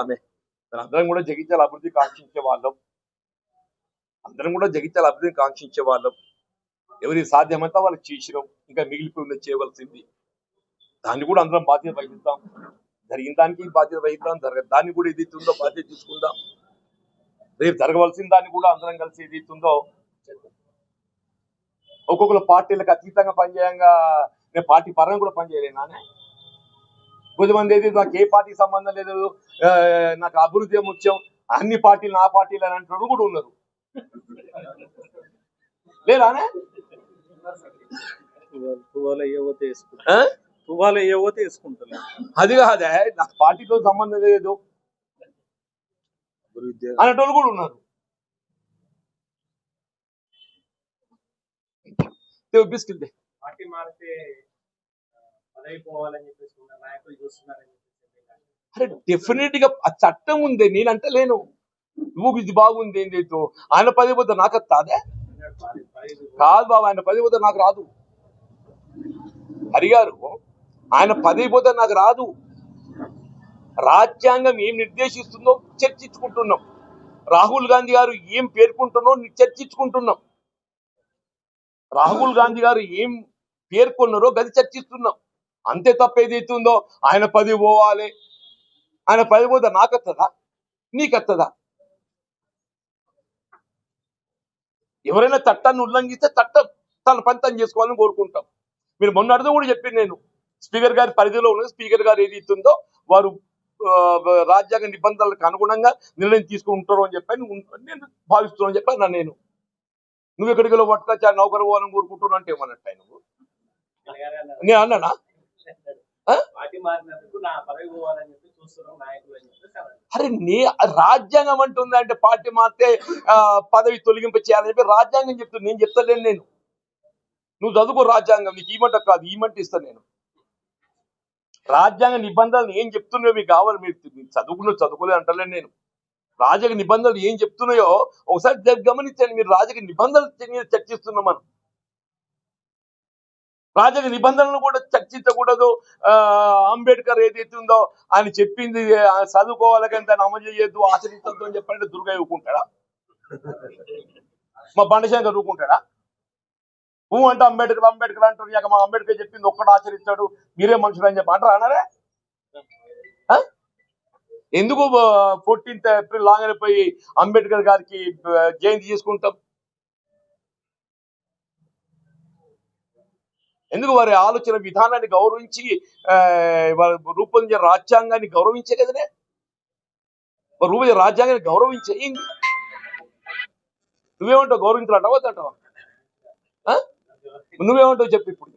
ఆమె అందరం కూడా జగిత్యాల అభివృద్ధి కాంక్షించే వాళ్ళం, అందరం కూడా జగిత్యాల అభివృద్ధిని కాంక్షించే వాళ్ళం. ఎవరికి సాధ్యమంతా వాళ్ళకి చేసినాం, ఇంకా మిగిలిపోయి చేయవలసింది. దాన్ని కూడా అందరం బాధ్యత వహిస్తాం. జరిగిన దానికి బాధ్యత వహిస్తాం, దాన్ని కూడా ఏదైతుందో బాధ్యత తీసుకుందాం. రేపు జరగవలసిన దాన్ని కూడా అందరం కలిసి ఏదైతుందో ఒక్కొక్కరు పార్టీలకు అతీతంగా పనిచేయంగా నేను పార్టీ పరంగా కూడా పనిచేయలేనానే. కొంతమంది ఏది నాకు ఏ పార్టీకి సంబంధం లేదు, నాకు అభివృద్ధి ముఖ్యం, అన్ని పార్టీలు నా పార్టీలు అని అంటున్నారు కూడా ఉన్నారు లేదానే. అది కాదే నాకు పార్టీతో సంబంధం లేదు అనేటోళ్ళు కూడా ఉన్నారు. బిస్కెట్ అరే డెఫినెట్ గా ఆ చట్టం ఉంది, నేనంటే లేను. నువ్వు ఇది బాగుంది ఏంటో ఆయన పది పోతే నాకు వస్తాదే కాదు బాబు, ఆయన పది పోతే నాకు రాదు. హరిగారు ఆయన పది పోతే నాకు రాదు. రాజ్యాంగం ఏం నిర్దేశిస్తుందో చర్చించుకుంటున్నాం, రాహుల్ గాంధీ గారు ఏం పేర్కొంటున్నో చర్చించుకుంటున్నాం, రాహుల్ గాంధీ గారు ఏం పేర్కొన్నారో గది చర్చిస్తున్నాం. అంతే తప్ప ఏదైతుందో ఆయన పది పోవాలి, ఆయన పది పోతే నాకత్తదా నీకత్తదా? ఎవరైనా చట్టాన్ని ఉల్లంఘిస్తే చట్టం తన పని తను చేసుకోవాలని కోరుకుంటాం. మీరు మొన్న అడిగితే కూడా చెప్పింది నేను, స్పీకర్ గారి పరిధిలో ఉన్నది, స్పీకర్ గారు ఏది ఇస్తుందో వారు రాజ్యాంగ నిబంధనలకు అనుగుణంగా నిర్ణయం తీసుకుంటారు అని చెప్పి నేను భావిస్తున్నాను చెప్పాను. నువ్వు ఎక్కడికి పట్టుకొచ్చి నౌకరు పోవాలని కోరుకుంటున్నా అంటే ఏమన్నట్టు నువ్వు నేను అన్నానా? అరే రాజ్యాంగం అంటుంది అంటే పార్టీ మారితే పదవి తొలగింపు చేయాలని చెప్పి రాజ్యాంగం చెప్తుంది, నేను చెప్తాను. నేను నువ్వు చదువుకో రాజ్యాంగం, నీకు ఈమంట కాదు ఈమంట ఇస్తాను నేను. రాజ్యాంగ నిబంధనలు ఏం చెప్తున్నాయో మీకు కావాలి, మీరు చదువుకోలేదు అంటలేను నేను. రాజకీయ నిబంధనలు ఏం చెప్తున్నాయో ఒకసారి గమనించండి. మీరు రాజకీయ నిబంధనలు చర్చిస్తున్నాం మనం, రాజకీయ నిబంధనలను కూడా చర్చించకూడదు. అంబేద్కర్ ఏదైతే ఉందో ఆయన చెప్పింది చదువుకోవాలి కానీ దాన్ని అమలు చేయొద్దు ఆచరించద్దు అని చెప్పంటే దుర్గా ఊరుకుంటాడా? మా బండశంకర్ ఊరుకుంటాడా? అంటే అంబేద్కర్ అంటారు, ఇక మా అంబేద్కర్ చెప్పింది ఒక్కడు ఆచరించాడు మీరే మనుషులు అని చెప్పి అంటారు అన్నారే. ఎందుకు 14th ఏప్రిల్ లాగానే పోయి అంబేద్కర్ గారికి జయంతి చేసుకుంటాం? ఎందుకు? వారి ఆలోచన విధానాన్ని గౌరవించి రూపొందించిన రాజ్యాంగాన్ని గౌరవించే కదనే, రూపొందించిన రాజ్యాంగాన్ని గౌరవించే. నువ్వేమంటావు? గౌరవించాలంటావా వద్దంటావా? నువ్వేమంటావు చెప్పు ఇప్పుడు.